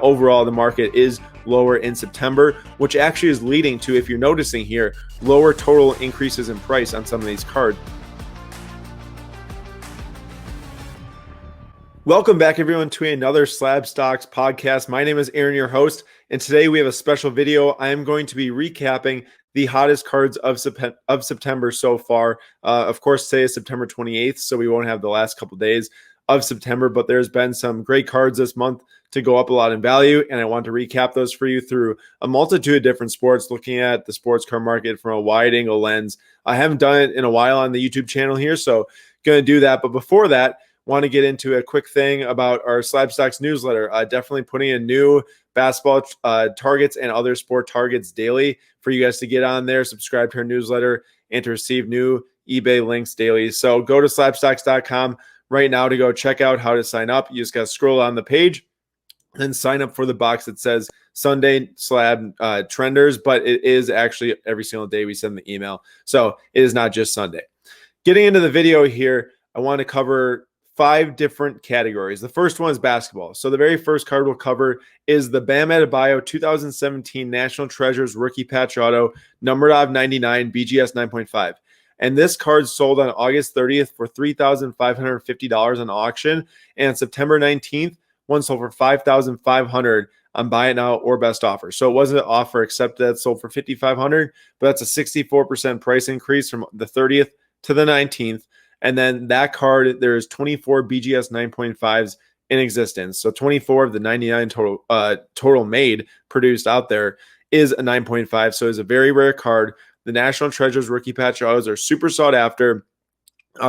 overall the market is lower in September, which actually is leading to, if you're noticing here, lower total increases in price on some of these cards. Welcome back, everyone, to another SlabStox podcast. My name is Aaron, your host, and today we have a special video. I am going to be recapping the hottest cards of September so far. Of course, today is September 28th, so we won't have the last couple days of September, but there's been some great cards this month to go up a lot in value, and I want to recap those for you through a multitude of different sports, looking at the sports card market from a wide angle lens. I haven't done it in a while on the YouTube channel here, so going to do that. But before that, want to get into a quick thing about our SlabStox newsletter. Definitely putting in new basketball targets and other sport targets daily for you guys to get on there, subscribe to our newsletter, and to receive new eBay links daily. So go to slabstox.com right now to go check out how to sign up. You just got to scroll on the page, then sign up for the box that says Sunday Slab Trenders, but it is actually every single day we send the email. So it is not just Sunday. Getting into the video here, I want to cover 5 different categories. The first one is basketball. So the very first card we'll cover is the Bam Adebayo 2017 National Treasures Rookie Patch Auto, numbered out of 99, BGS 9.5. And this card sold on August 30th for $3,550 on auction. And September 19th, one sold for $5,500 on buy it now or best offer. So it wasn't an offer except that it sold for $5,500, but that's a 64% price increase from the 30th to the 19th. And then that card, there's 24 BGS 9.5s in existence. So 24 of the 99 total made, produced out there, is a 9.5. So it's a very rare card. The National Treasures Rookie Patch Autos are super sought after.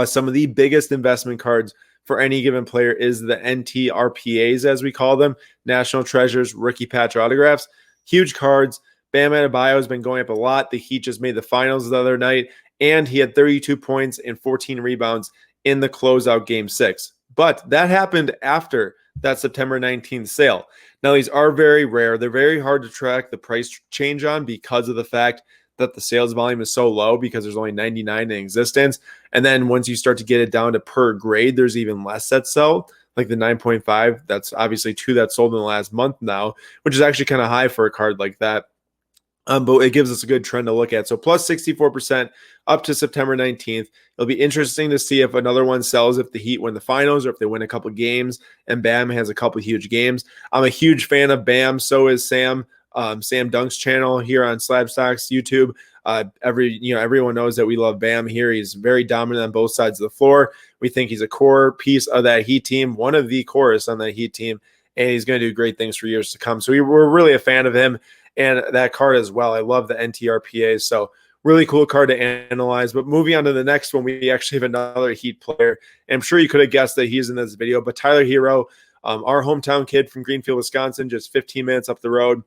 Some of the biggest investment cards for any given player is the NTRPAs, as we call them, National Treasures Rookie Patch Autographs. Huge cards. Bam Adebayo has been going up a lot. The Heat just made the finals the other night, and he had 32 points and 14 rebounds in the closeout Game 6. But that happened after that September 19th sale. Now, these are very rare. They're very hard to track the price change on because of the fact that the sales volume is so low, because there's only 99 in existence. And then once you start to get it down to per grade, there's even less that sell, like the 9.5. That's obviously 2 that sold in the last month now, which is actually kind of high for a card like that. But it gives us a good trend to look at. So plus 64% up to September 19th. It'll be interesting to see if another one sells, if the Heat win the finals or if they win a couple games and Bam has a couple huge games. I'm a huge fan of Bam. So is Sam. Sam Dunk's channel here on SlabStox YouTube. Everyone knows that we love Bam here. He's very dominant on both sides of the floor. We think he's a core piece of that Heat team, one of the cores on that Heat team, and he's going to do great things for years to come. So we're really a fan of him and that card as well. I love the NTRPAs. So really cool card to analyze. But moving on to the next one, we actually have another Heat player. And I'm sure you could have guessed that he's in this video, but Tyler Hero, our hometown kid from Greenfield, Wisconsin, just 15 minutes up the road.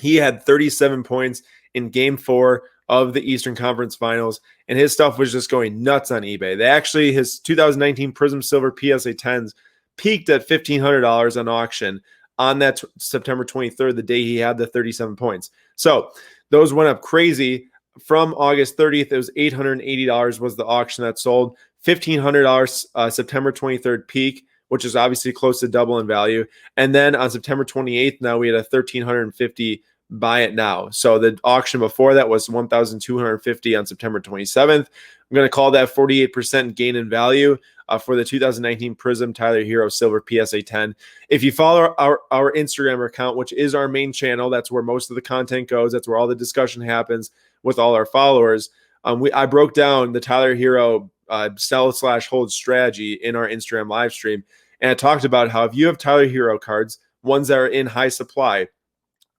He had 37 points in Game 4 of the Eastern Conference Finals, and his stuff was just going nuts on eBay. His 2019 Prism Silver PSA 10s peaked at $1,500 on auction on that September 23rd, the day he had the 37 points. So those went up crazy. From August 30th, it was $880 was the auction that sold. $1,500 September 23rd peak, which is obviously close to double in value. And then on September 28th, now we had a $1,350 buy it now. So the auction before that was $1,250 on September 27th. I'm going to call that 48% gain in value for the 2019 Prism Tyler Hero Silver PSA 10. If you follow our Instagram account, which is our main channel, that's where most of the content goes. That's where all the discussion happens with all our followers. I broke down the Tyler Hero sell/hold strategy in our Instagram live stream. And I talked about how if you have Tyler Hero cards, ones that are in high supply,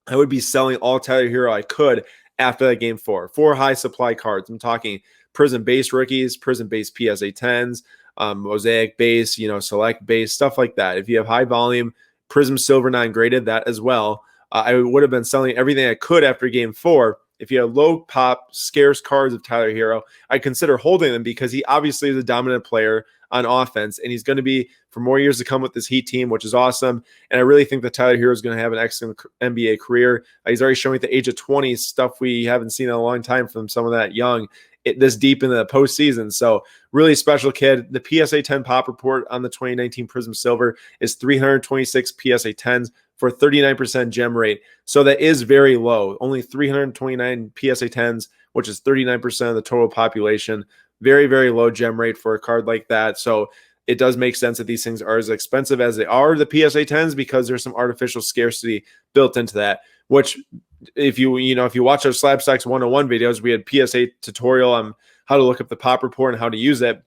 I would be selling all Tyler Hero I could after that Game 4. 4 high supply cards. I'm talking Prism base rookies, Prism base PSA 10s, Mosaic base, select base, stuff like that. If you have high volume, Prism Silver 9 graded, that as well. I would have been selling everything I could after Game 4. If you have low pop, scarce cards of Tyler Hero, I consider holding them because he obviously is a dominant player on offense, and he's going to be for more years to come with this Heat team, which is awesome. And I really think that Tyler Hero is going to have an excellent NBA career. He's already showing at the age of 20 stuff we haven't seen in a long time from someone that young, this deep in the postseason. So really special kid. The PSA 10 pop report on the 2019 Prism Silver is 326 PSA 10s, for 39% gem rate. So that is very low. Only 329 PSA 10s, which is 39% of the total population. Very, very low gem rate for a card like that. So it does make sense that these things are as expensive as they are, the PSA 10s, because there's some artificial scarcity built into that, which if you watch our SlabStox 101 videos, we had PSA tutorial on how to look up the pop report and how to use it.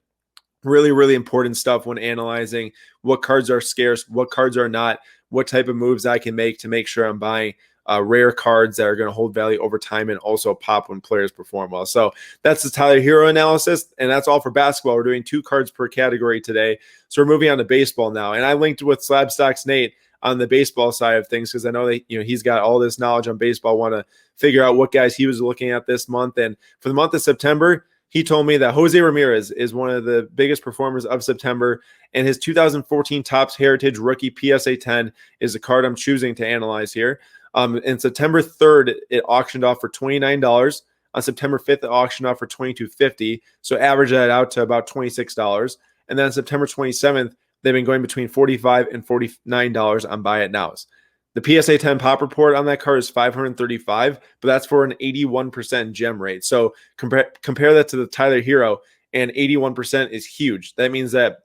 Really, really important stuff when analyzing what cards are scarce, what cards are not, what type of moves I can make to make sure I'm buying rare cards that are going to hold value over time and also pop when players perform well. So that's the Tyler Hero analysis, and that's all for basketball. We're doing 2 cards per category today. So we're moving on to baseball now. And I linked with SlabStox Nate on the baseball side of things because I know that he's got all this knowledge on baseball. Want to figure out what guys he was looking at this month. And for the month of September, he told me that Jose Ramirez is one of the biggest performers of September, and his 2014 Topps Heritage Rookie PSA 10 is the card I'm choosing to analyze here. And September 3rd, it auctioned off for $29. On September 5th, it auctioned off for $22.50. So average that out to about $26. And then on September 27th, they've been going between $45 and $49 on buy it nows. The PSA 10 pop report on that card is $535, but that's for an 81% gem rate. So compare that to the Tyler Hero, and 81% is huge. That means that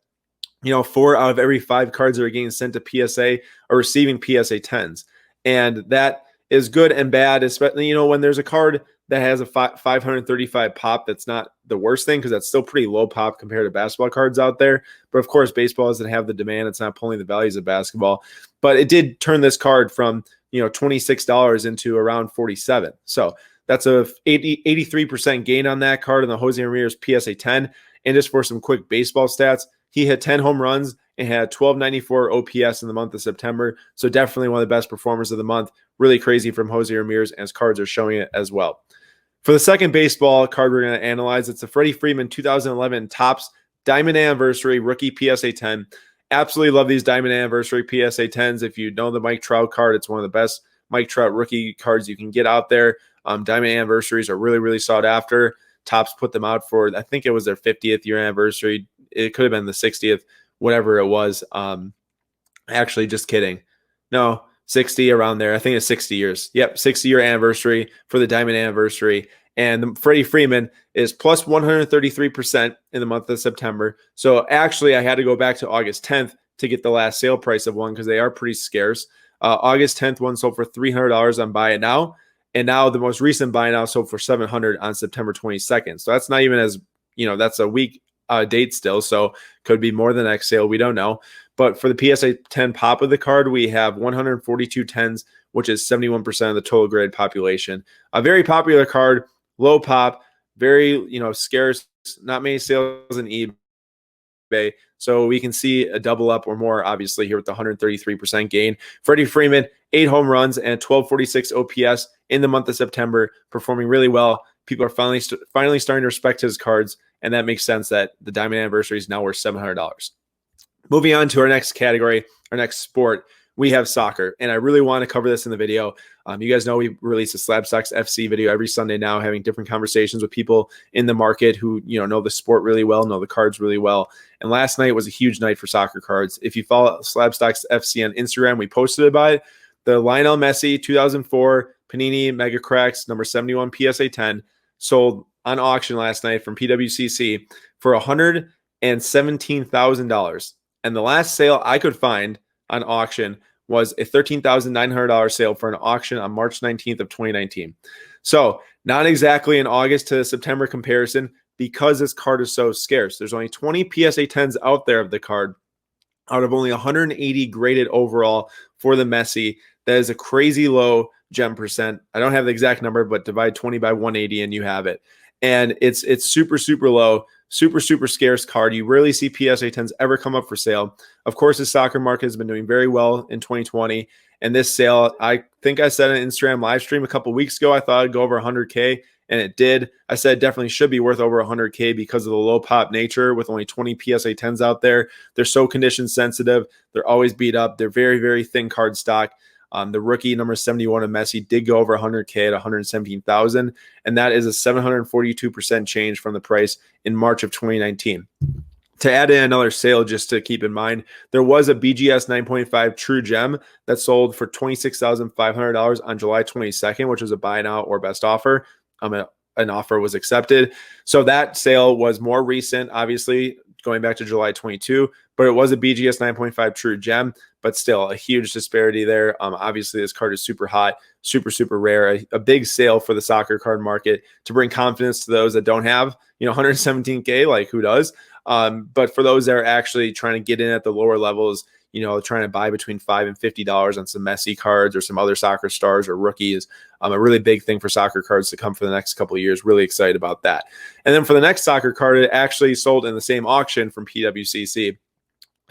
4 out of every 5 cards that are getting sent to PSA are receiving PSA 10s. And that is good and bad, especially, when there's a card that has a 535 pop. That's not the worst thing because that's still pretty low pop compared to basketball cards out there. But of course, baseball doesn't have the demand. It's not pulling the values of basketball. But it did turn this card from $26 into around $47. So that's a 83% gain on that card on the Jose Ramirez PSA 10. And just for some quick baseball stats, he hit 10 home runs and had 1294 OPS in the month of September. So definitely one of the best performers of the month. Really crazy from Jose Ramirez, and his cards are showing it as well. For the second baseball card we're going to analyze, it's the Freddie Freeman 2011 Topps Diamond Anniversary Rookie PSA 10. Absolutely love these Diamond Anniversary PSA 10s. If you know the Mike Trout card, it's one of the best Mike Trout rookie cards you can get out there. Diamond Anniversaries are really, really sought after. Topps put them out for, I think it was their 50th year anniversary. It could have been the 60th, whatever it was. Actually, just kidding. No, 60, around there. I think it's 60 years. Yep, 60-year anniversary for the Diamond Anniversary. And the Freddie Freeman is plus 133% in the month of September. So actually, I had to go back to August 10th to get the last sale price of one because they are pretty scarce. August 10th one sold for $300 on Buy It Now. And now the most recent Buy It Now sold for $700 on September 22nd. So that's not even as, that's a week date still. So could be more than the next sale. We don't know. But for the PSA 10 pop of the card, we have 142 10s, which is 71% of the total grade population. A very popular card, low pop, very, scarce, not many sales in eBay. So we can see a double up or more, obviously, here with the 133% gain. Freddie Freeman, 8 home runs and 1246 OPS in the month of September, performing really well. People are finally starting to respect his cards, and that makes sense that the Diamond Anniversary is now worth $700. Moving on to our next category, our next sport, we have soccer. And I really want to cover this in the video. You guys know we release a SlabStox FC video every Sunday now, having different conversations with people in the market who know the sport really well, know the cards really well. And last night was a huge night for soccer cards. If you follow SlabStox FC on Instagram, we posted about it. The Lionel Messi 2004 Panini Mega Cracks number 71 PSA 10 sold on auction last night from PWCC for $117,000. And the last sale I could find on auction was a $13,900 sale for an auction on March 19th of 2019. So not exactly an August to September comparison because this card is so scarce. There's only 20 PSA 10s out there of the card out of only 180 graded overall for the Messi. That is a crazy low gem percent. I don't have the exact number, but divide 20 by 180 and you have it. And it's super, super low, super, super scarce card. You rarely see PSA 10s ever come up for sale. Of course, the soccer market has been doing very well in 2020. And this sale, I think I said on Instagram live stream a couple weeks ago, I thought it'd go over 100K, and it did. I said it definitely should be worth over 100K because of the low pop nature with only 20 PSA 10s out there. They're so condition sensitive. They're always beat up. They're very, very thin card stock. The rookie number 71 of Messi did go over 100K at 117,000, and that is a 742% change from the price in March of 2019. To add in another sale, just to keep in mind, there was a BGS 9.5 True Gem that sold for $26,500 on July 22nd, which was a buy now or best offer. An offer was accepted. So that sale was more recent, obviously, going back to July 22, but it was a BGS 9.5 True Gem, but still a huge disparity there. Obviously, this card is super hot, super rare, a big sale for the soccer card market to bring confidence to those that don't have, 117K, like who does? But for those that are actually trying to get in at the lower levels, trying to buy between $5 and $50 on some Messi cards or some other soccer stars or rookies, a really big thing for soccer cards to come for the next couple of years. Really excited about that. And then for the next soccer card, it actually sold in the same auction from PWCC.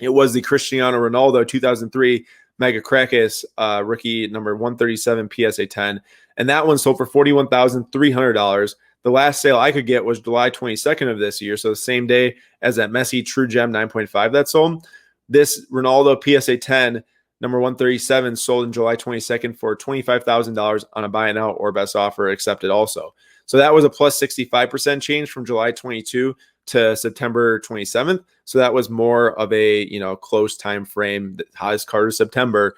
It was the Cristiano Ronaldo 2003 Mega Crackers rookie number 137 PSA 10. And that one sold for $41,300. The last sale I could get was July 22nd of this year, so the same day as that Messi True Gem 9.5 that sold. This Ronaldo PSA 10 number 137 sold in July 22nd for $25,000 on a buy it now or best offer accepted also. So that was a plus 65% change from July 22 to September 27th. So that was more of a close time frame, the hottest card of September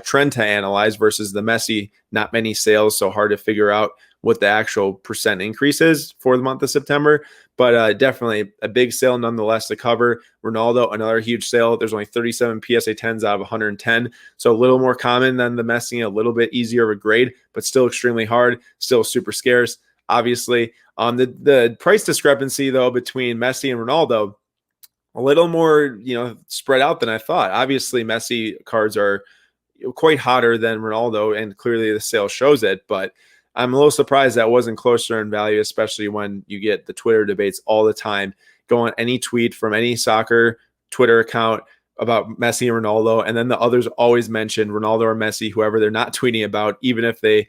trend to analyze versus the Messi, not many sales, so hard to figure out what the actual percent increase is for the month of September. But definitely a big sale nonetheless to cover. Ronaldo, another huge sale. There's only 37 PSA 10s out of 110. So a little more common than the Messi, a little bit easier of a grade, but still extremely hard, still super scarce. Obviously, the price discrepancy, though, between Messi and Ronaldo, a little more, spread out than I thought. Obviously, Messi cards are quite hotter than Ronaldo, and clearly the sale shows it, but I'm a little surprised that wasn't closer in value, especially when you get the Twitter debates all the time. Go on any tweet from any soccer Twitter account about Messi and Ronaldo, and then the others always mention Ronaldo or Messi, whoever they're not tweeting about, even if the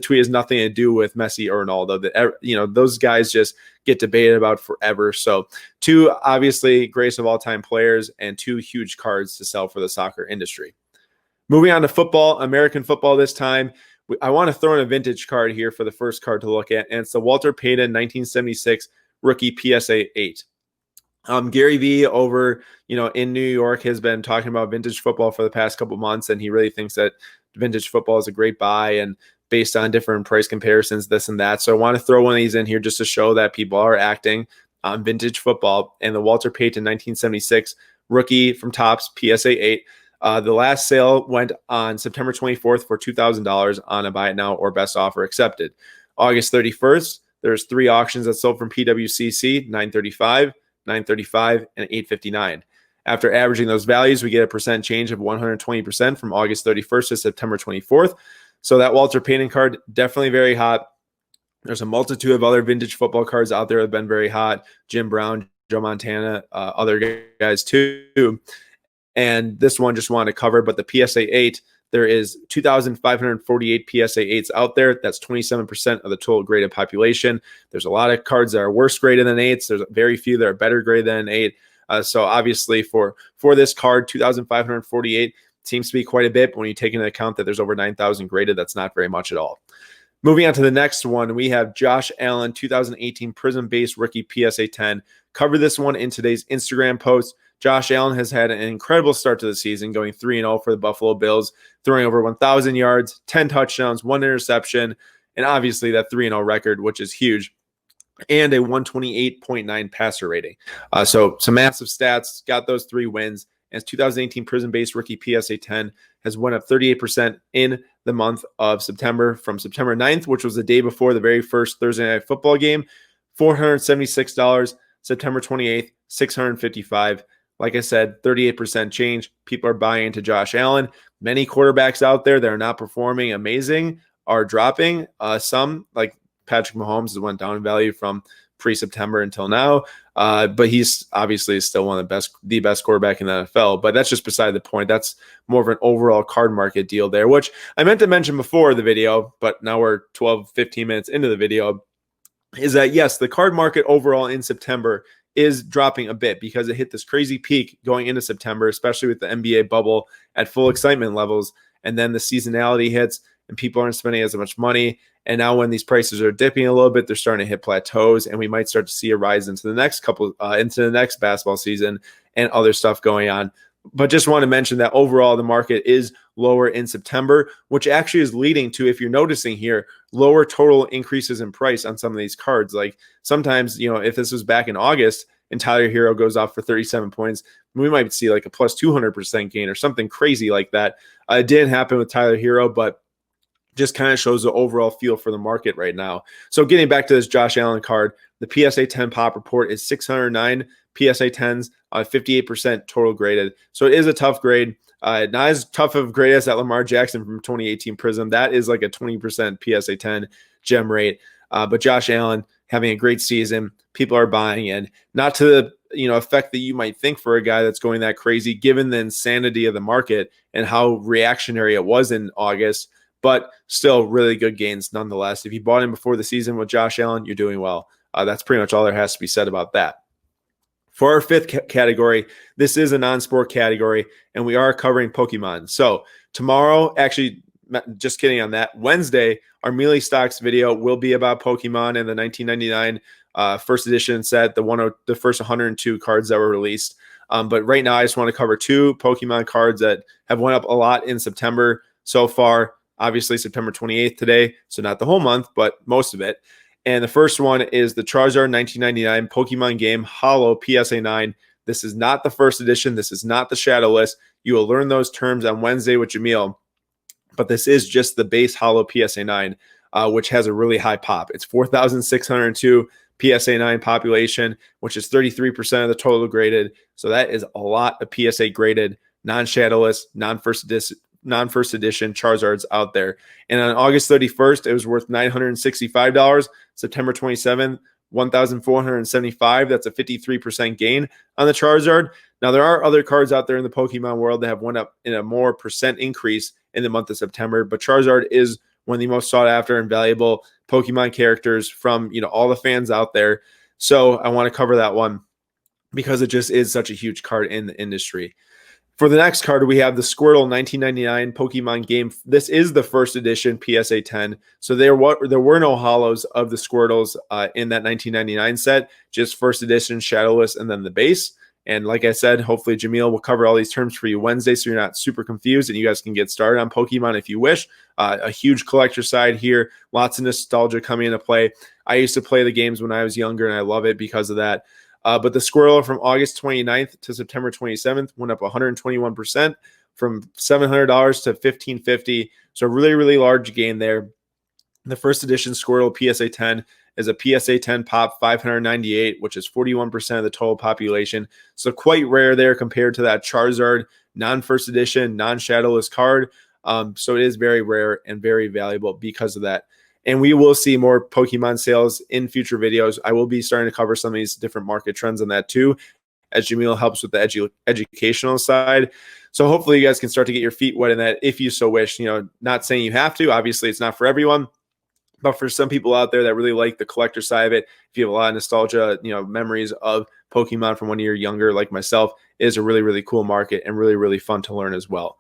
tweet has nothing to do with Messi or Ronaldo. Those guys just get debated about forever. So two obviously greatest of all time players and two huge cards to sell for the soccer industry. Moving on to football, American football this time. I want to throw in a vintage card here for the first card to look at, and it's the Walter Payton 1976 rookie PSA 8. Gary Vee over, in New York has been talking about vintage football for the past couple months, and he really thinks that vintage football is a great buy and based on different price comparisons, this and that. So I want to throw one of these in here just to show that people are acting on vintage football. And the Walter Payton 1976 rookie from Topps PSA 8. The last sale went on September 24th for $2,000 on a buy it now or best offer accepted. August 31st, there's 3 auctions that sold from PWCC, 935, 935, and 859. After averaging those values, we get a percent change of 120% from August 31st to September 24th. So that Walter Payton card, definitely very hot. There's a multitude of other vintage football cards out there that have been very hot. Jim Brown, Joe Montana, other guys too. And this one just wanted to cover, but the PSA 8, there is 2,548 PSA 8s out there. That's 27% of the total graded population. There's a lot of cards that are worse graded than 8s. There's very few that are better graded than an 8. So obviously for this card, 2,548 seems to be quite a bit. But when you take into account that there's over 9,000 graded, that's not very much at all. Moving on to the next one, we have Josh Allen, 2018 Prism-based rookie PSA 10. Cover this one in today's Instagram post. Josh Allen has had an incredible start to the season, going 3-0 for the Buffalo Bills, throwing over 1,000 yards, 10 touchdowns, 1 interception, and obviously that 3-0 record, which is huge, and a 128.9 passer rating. So some massive stats, got those 3 wins. As 2018 Prism-based rookie PSA 10 has went up 38% in the month of September, from September 9th, which was the day before the very first Thursday Night Football game, $476. September 28th, $655. Like I said, 38% change. People are buying into Josh Allen. Many quarterbacks out there that are not performing amazing are dropping. Some, like Patrick Mahomes, has went down in value from pre-September until now. But he's obviously still one of the best quarterback in the NFL. But that's just beside the point. That's more of an overall card market deal there, which I meant to mention before the video, but now we're 12, 15 minutes into the video, is that, yes, the card market overall in September is dropping a bit because it hit this crazy peak going into September, especially with the NBA bubble at full excitement levels. And then the seasonality hits. and people aren't spending as much money. And now when these prices are dipping a little bit, they're starting to hit plateaus, and we might start to see a rise into the next into the next basketball season and other stuff going on. But just want to mention that overall the market is lower in September, which actually is leading to, if you're noticing here, lower total increases in price on some of these cards. Like sometimes, if this was back in August and Tyler Hero goes off for 37 points, we might see like a plus 200% gain or something crazy like that. It didn't happen with Tyler Hero, but just kind of shows the overall feel for the market right now. So getting back to this Josh Allen card, the PSA 10 pop report is 609 PSA 10s, 58% total graded. So it is a tough grade. Not as tough of a grade as that Lamar Jackson from 2018 Prism. That is like a 20% PSA 10 gem rate. But Josh Allen having a great season. People are buying in. Not to the effect that you might think for a guy that's going that crazy, given the insanity of the market and how reactionary it was in August. But still really good gains nonetheless. If you bought in before the season with Josh Allen, you're doing well. That's pretty much all there has to be said about that. For our fifth category, this is a non-sport category, and we are covering Pokemon. So tomorrow, actually, just kidding on that, Wednesday, our Melee Stocks video will be about Pokemon and the 1999 first edition set, the first 102 cards that were released. But right now, I just want to cover two Pokemon cards that have went up a lot in September so far. Obviously, September 28th today, so not the whole month, but most of it. And the first one is the Charizard 1999 Pokemon game Holo PSA 9. This is not the first edition. This is not the Shadowless. You will learn those terms on Wednesday with Jamil. But this is just the base Holo PSA 9, which has a really high pop. It's 4,602 PSA 9 population, which is 33% of the total graded. So that is a lot of PSA graded, non-Shadowless, non-first edition Charizards out there. And on August 31st, it was worth $965. September 27th, $1,475. That's a 53% gain on the Charizard. Now, there are other cards out there in the Pokemon world that have went up in a more percent increase in the month of September, but Charizard is one of the most sought after and valuable Pokemon characters from all the fans out there. So I want to cover that one because it just is such a huge card in the industry. For the next card, we have the Squirtle 1999 Pokemon game. This is the first edition PSA 10. So there were no holos of the Squirtles in that 1999 set, just first edition, Shadowless, and then the base. And like I said, hopefully Jamil will cover all these terms for you Wednesday so you're not super confused and you guys can get started on Pokemon if you wish. A huge collector side here, lots of nostalgia coming into play. I used to play the games when I was younger and I love it because of that. But the Squirtle from August 29th to September 27th went up 121% from $700 to $1,550. So really, really large gain there. The first edition Squirtle PSA 10 is a PSA 10 pop 598, which is 41% of the total population. So quite rare there compared to that Charizard non-first edition, non-Shadowless card. So it is very rare and very valuable because of that. And we will see more Pokemon sales in future videos. I will be starting to cover some of these different market trends on that too, as Jamil helps with the educational side. So hopefully you guys can start to get your feet wet in that if you so wish. Not saying you have to. Obviously, it's not for everyone. But for some people out there that really like the collector side of it, if you have a lot of nostalgia, memories of Pokemon from when you're younger, like myself, it is a really, really cool market and really, really fun to learn as well.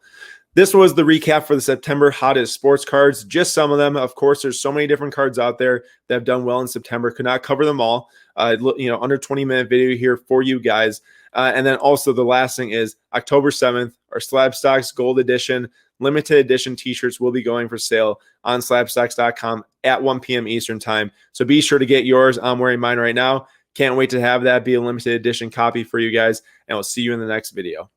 This was the recap for the September hottest sports cards. Just some of them. Of course, there's so many different cards out there that have done well in September. Could not cover them all. Under 20-minute video here for you guys. And then also the last thing is October 7th, our SlabStox Gold Edition limited edition t-shirts will be going for sale on SlabStox.com at 1 p.m. Eastern time. So be sure to get yours. I'm wearing mine right now. Can't wait to have that be a limited edition copy for you guys. And we'll see you in the next video.